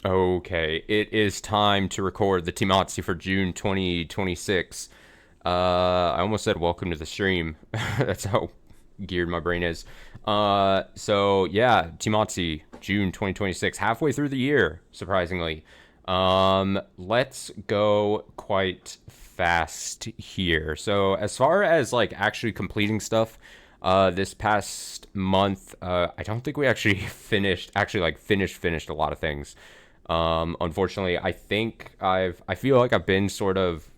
Okay, it is time to record the TMOTC for June 2026. I almost said welcome to the stream. That's how geared my brain is. So yeah, TMOTC, June 2026, halfway through the year, surprisingly. Let's go quite fast here. So as far as like actually completing stuff, this past month, I don't think we actually finished a lot of things. Unfortunately, I feel like I've been sort of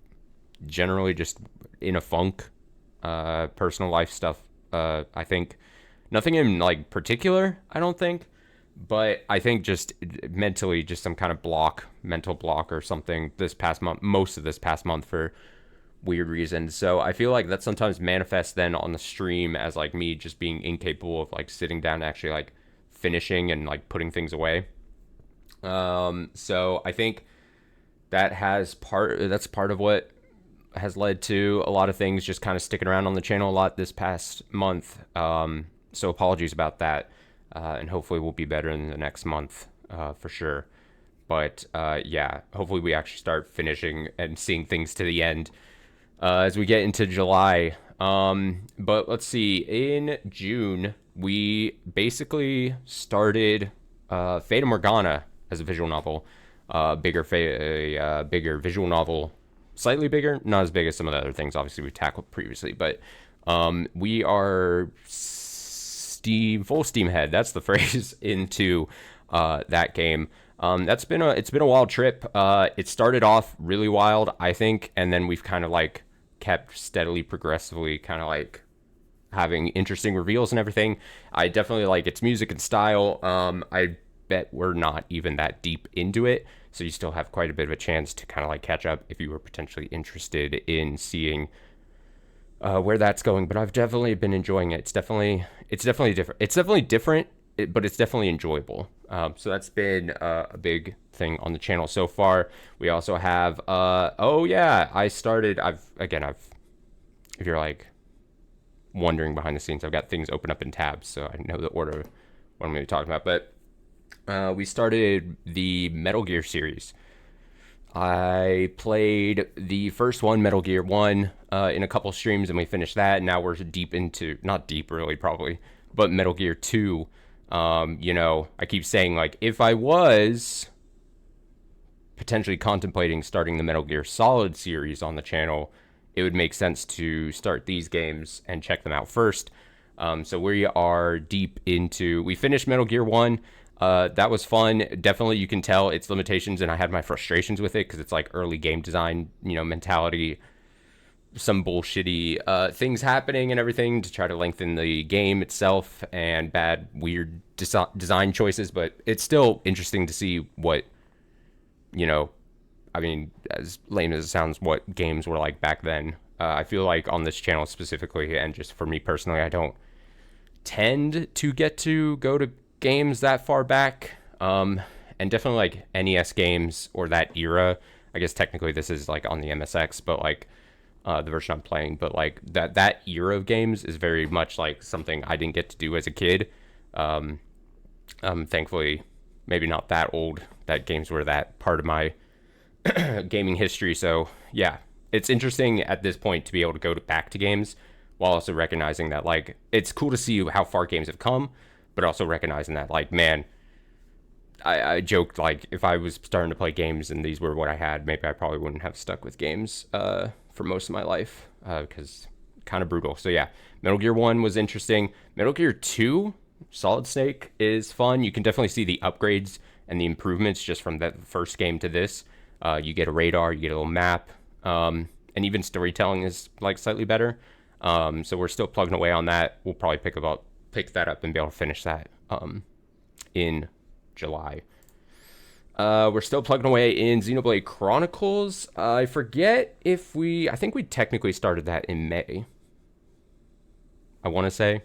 generally just in a funk, personal life stuff. I think nothing in like particular, I don't think, but I think just mentally, just some kind of mental block or something this past month, most of this past month for weird reasons. So I feel like that sometimes manifests then on the stream as like me just being incapable of like sitting down and actually like finishing and like putting things away. So I think that's part of what has led to a lot of things just kind of sticking around on the channel a lot this past month. So apologies about that, and hopefully we'll be better in the next month, for sure. But yeah, hopefully we actually start finishing and seeing things to the end as we get into July. But let's see. In June, we basically started Fata Morgana as a visual novel, bigger visual novel, slightly bigger, not as big as some of the other things obviously we've tackled previously, but we are full steam ahead. That's the phrase into that game. It's been a wild trip. It started off really wild, I think, and then we've kind of like kept steadily, progressively, kind of like having interesting reveals and everything. I definitely like its music and style. I bet we're not even that deep into it, so you still have quite a bit of a chance to kind of like catch up if you were potentially interested in seeing where that's going. But I've definitely been enjoying it. It's definitely different. It's definitely different, but it's definitely enjoyable. So that's been a big thing on the channel so far. We also have oh yeah, I've if you're like wondering behind the scenes, I've got things open up in tabs, so I know the order of what I'm going to be talking about. But we started the Metal Gear series. I played the first one, Metal Gear 1, in a couple streams, and we finished that. And now we're deep into, not deep really, probably, but Metal Gear 2. I keep saying, like, if I was potentially contemplating starting the Metal Gear Solid series on the channel, it would make sense to start these games and check them out first. So we are deep into, we finished Metal Gear 1. That was fun. Definitely, you can tell its limitations, and I had my frustrations with it because it's like early game design, mentality, some bullshitty things happening and everything to try to lengthen the game itself, and bad, weird design choices. But it's still interesting to see what, I mean, as lame as it sounds, what games were like back then. I feel like on this channel specifically, and just for me personally, I don't tend to go to games that far back, and definitely like NES games or that era. I guess technically this is like on the MSX, but like the version I'm playing, but like that era of games is very much like something I didn't get to do as a kid. Thankfully, maybe not that old that games were that part of my gaming history. So yeah, it's interesting at this point to be able to back to games while also recognizing that like it's cool to see how far games have come, but also recognizing that like, man, I joked like if I was starting to play games and these were what I had, maybe I probably wouldn't have stuck with games for most of my life, because kind of brutal. So yeah, Metal Gear 1 was interesting. Metal Gear 2, Solid Snake, is fun. You can definitely see the upgrades and the improvements just from that first game to this. You get a radar, you get a little map, and even storytelling is like slightly better. So we're still plugging away on that. We'll probably pick that up and be able to finish that in July. We're still plugging away in Xenoblade Chronicles. I think we technically started that in May. I want to say.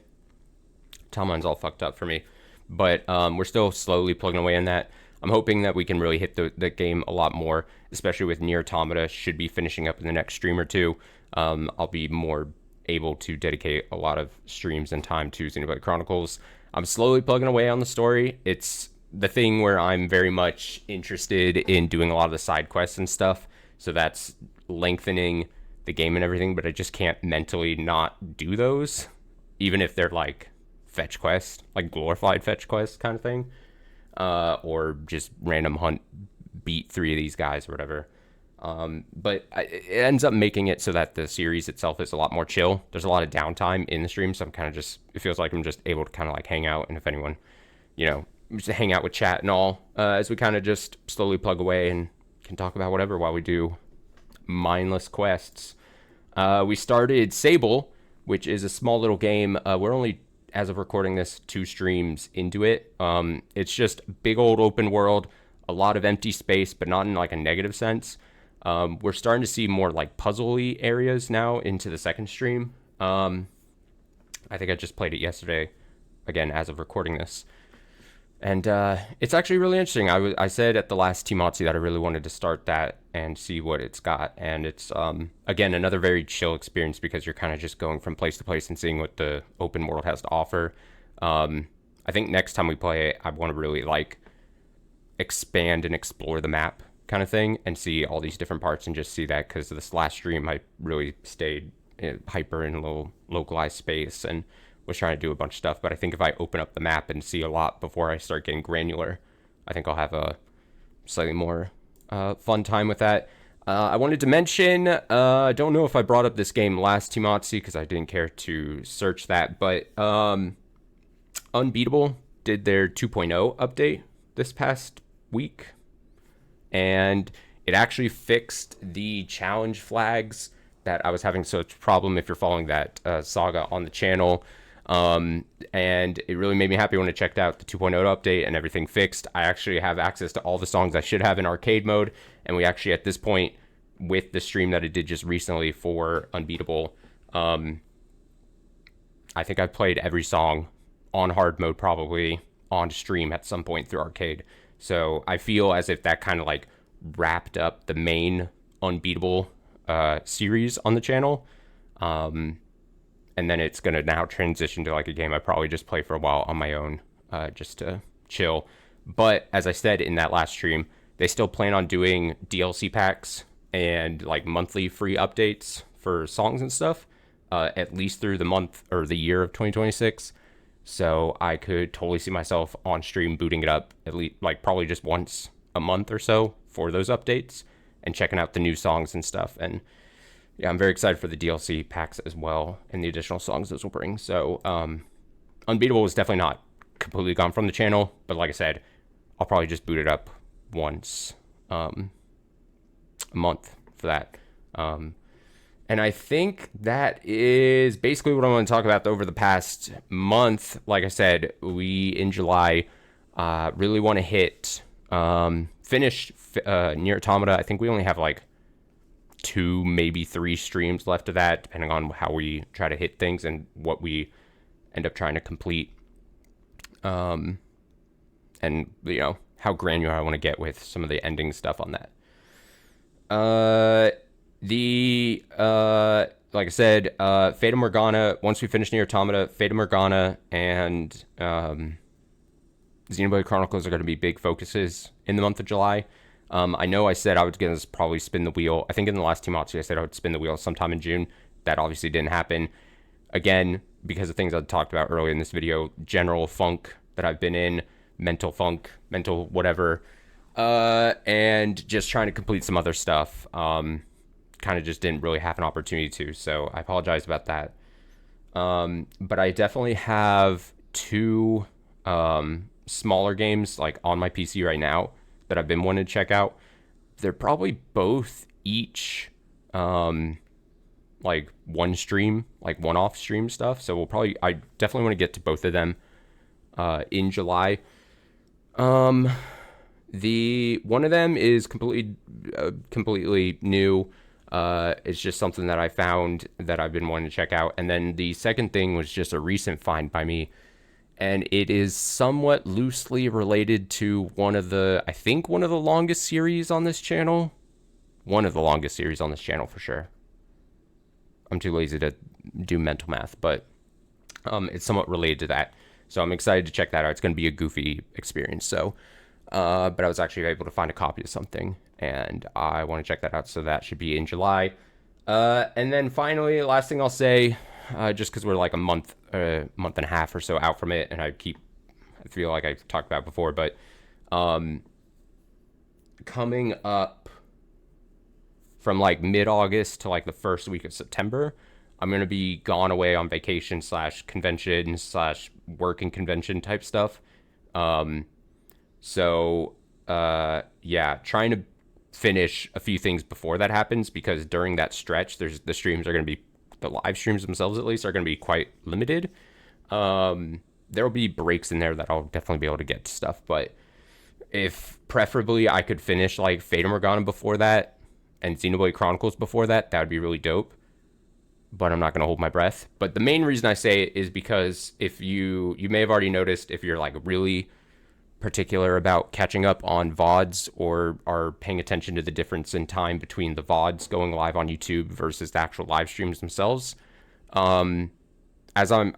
Timeline's all fucked up for me. But we're still slowly plugging away in that. I'm hoping that we can really hit the game a lot more, especially with Nier Automata. Should be finishing up in the next stream or two. I'll be more able to dedicate a lot of streams and time to Xenoblade Chronicles. I'm slowly plugging away on the story. It's the thing where I'm very much interested in doing a lot of the side quests and stuff. So that's lengthening the game and everything, but I just can't mentally not do those, even if they're like fetch quests, like glorified fetch quests kind of thing, or just random hunt, beat 3 of these guys or whatever. But it ends up making it so that the series itself is a lot more chill. There's a lot of downtime in the stream, so I'm kind of just, it feels like I'm just able to kind of like hang out, and if anyone, just hang out with chat and all, as we kind of just slowly plug away and can talk about whatever while we do mindless quests. We started Sable, which is a small little game. We're only, as of recording this, 2 streams into it. It's just big old open world, a lot of empty space, but not in like a negative sense. We're starting to see more like puzzly areas now into the second stream. I think I just played it yesterday, again, as of recording this. And it's actually really interesting. I said at the last TMOTC that I really wanted to start that and see what it's got. And it's, again, another very chill experience because you're kind of just going from place to place and seeing what the open world has to offer. I think next time we play it, I want to really like expand and explore the map kind of thing and see all these different parts and just see that, because this last stream I really stayed hyper in a little localized space and was trying to do a bunch of stuff. But I think if I open up the map and see a lot before I start getting granular, I think I'll have a slightly more fun time with that. I wanted to mention, I don't know if I brought up this game last TMOTC because I didn't care to search that, but Unbeatable did their 2.0 update this past week, and it actually fixed the challenge flags that I was having such problem if you're following that saga on the channel. And it really made me happy when I checked out the 2.0 update and everything fixed. I actually have access to all the songs I should have in arcade mode, and we actually, at this point, with the stream that I did just recently for Unbeatable, I think I played every song on hard mode probably on stream at some point through arcade. So I feel as if that kind of like wrapped up the main Unbeatable series on the channel. And then it's going to now transition to like a game I probably just play for a while on my own, just to chill. But as I said in that last stream, they still plan on doing DLC packs and like monthly free updates for songs and stuff, at least through the month or the year of 2026. So I could totally see myself on stream booting it up at least like probably just once a month or so for those updates and checking out the new songs and stuff. And yeah, I'm very excited for the DLC packs as well and the additional songs those will bring. So Unbeatable is definitely not completely gone from the channel, but like I said, I'll probably just boot it up once a month for that. And I think that is basically what I want to talk about over the past month. Like I said, we in July really want to hit finish Nier Automata. I think we only have like 2, maybe 3 streams left of that, depending on how we try to hit things and what we end up trying to complete. And how granular I want to get with some of the ending stuff on that. Like I said, Fata Morgana, once we finish Nier Automata, Fata Morgana and Xenoblade Chronicles are going to be big focuses in the month of July. I know I said I was going to probably spin the wheel. I think in the last TMOTC I said I would spin the wheel sometime in June. That obviously didn't happen. Again, because of things I talked about earlier in this video, general funk that I've been in, mental funk, mental whatever, and just trying to complete some other stuff. Kind of just didn't really have an opportunity to, so I apologize about that. But I definitely have 2 smaller games like on my PC right now that I've been wanting to check out. They're probably both each like one stream, like one-off stream stuff. So I definitely want to get to both of them in July. The one of them is completely new. It's just something that I found that I've been wanting to check out. And then the second thing was just a recent find by me. And it is somewhat loosely related to one of the longest series on this channel. One of the longest series on this channel for sure. I'm too lazy to do mental math, but it's somewhat related to that. So I'm excited to check that out. It's going to be a goofy experience. So, but I was actually able to find a copy of something, and I want to check that out. So that should be in July. And then finally, last thing I'll say, just because we're like a month and a half or so out from it, and I feel like I've talked about it before, but coming up from like mid-August to like the first week of September, I'm going to be gone away on vacation / convention / working convention type stuff. So, yeah, trying to finish a few things before that happens, because during that stretch, the live streams themselves at least are going to be quite limited. There'll be breaks in there that I'll definitely be able to get to stuff, but if preferably I could finish like Fate and Morgana before that and Xenoblade Chronicles before that, that would be really dope. But I'm not going to hold my breath. But the main reason I say it is because if you may have already noticed, if you're like really particular about catching up on VODs or are paying attention to the difference in time between the VODs going live on YouTube versus the actual live streams themselves, as I'm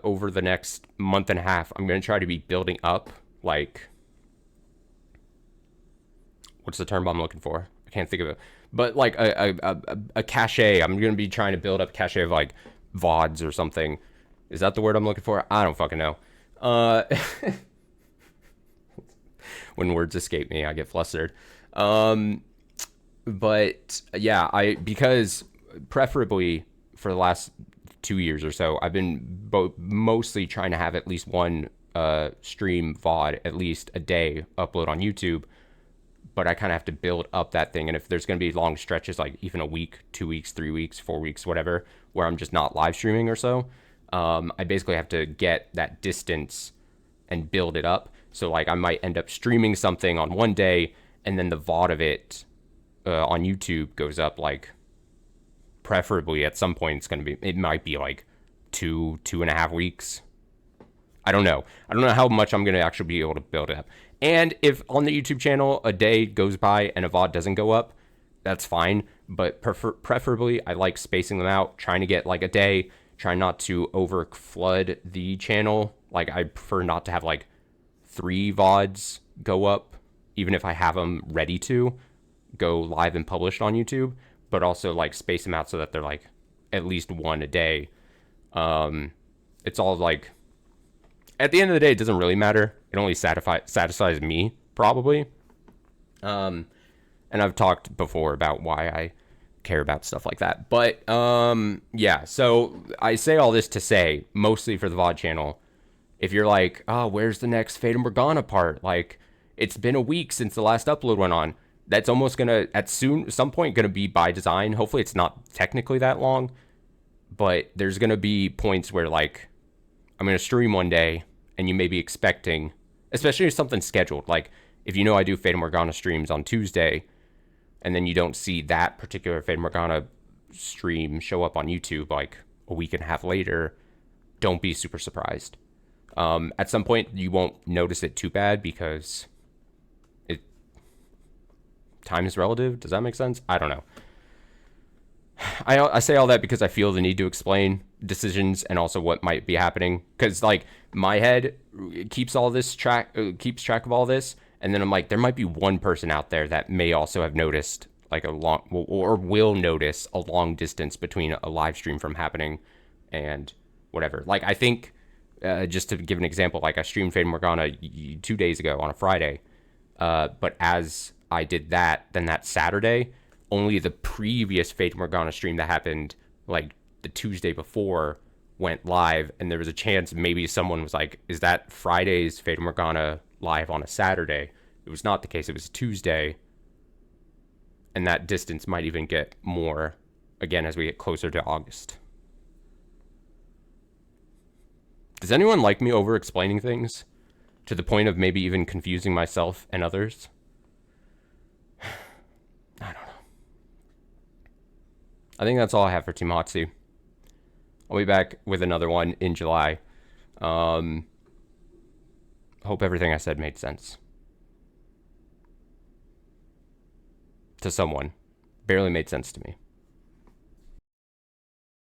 over the next month and a half, I'm going to try to be building up, like, what's the term I'm looking for? I can't think of it. But like a cache. I'm going to be trying to build up a cache of like VODs or something. Is that the word I'm looking for? I don't fucking know. When words escape me, I get flustered. But yeah, because preferably for the last 2 years or so, I've been mostly trying to have at least one stream VOD, at least a day upload on YouTube. But I kind of have to build up that thing. And if there's going to be long stretches, like even a week, 2 weeks, 3 weeks, 4 weeks, whatever, where I'm just not live streaming or so, I basically have to get that distance and build it up. So like I might end up streaming something on one day, and then the VOD of it on YouTube goes up, like, preferably at some point it might be like 2.5 weeks. I don't know how much I'm going to actually be able to build it up. And if on the YouTube channel a day goes by and a VOD doesn't go up, that's fine. But preferably, I like spacing them out, trying to get like a day, trying not to over flood the channel. Like, I prefer not to have like 3 VODs go up, even if I have them ready to go live and published on YouTube, but also like space them out so that they're like at least one a day. It's all like, at the end of the day, it doesn't really matter. It only satisfies me, probably. And I've talked before about why I care about stuff like that. But, yeah, so I say all this to say, mostly for the VOD channel, if you're like, oh, where's the next Fate and Morgana part? Like, it's been a week since the last upload went on. That's almost gonna, some point, gonna be by design. Hopefully it's not technically that long. But there's gonna be points where, like, I'm gonna stream one day, and you may be expecting, especially if something's scheduled, like if you know I do Fate and Morgana streams on Tuesday, and then you don't see that particular Fate and Morgana stream show up on YouTube like a week and a half later, don't be super surprised. At some point, you won't notice it too bad because time is relative. Does that make sense? I don't know. I say all that because I feel the need to explain decisions and also what might be happening, because like my head keeps track of all this, and then I'm like, there might be one person out there that may also have noticed like will notice a long distance between a live stream from happening and whatever. Like, I think just to give an example, like I streamed Fate and Morgana 2 days ago on a Friday, but as I did that, then that Saturday, only the previous Fate and Morgana stream that happened like the Tuesday before went live, and there was a chance maybe someone was like, is that Friday's Fate and Morgana live on a Saturday? It was not the case. It was Tuesday, and that distance might even get more again as we get closer to August. Does anyone like me over explaining things to the point of maybe even confusing myself and others? I don't know. I think that's all I have for TMOTC. I'll be back with another one in July. Hope everything I said made sense. To someone. Barely made sense to me.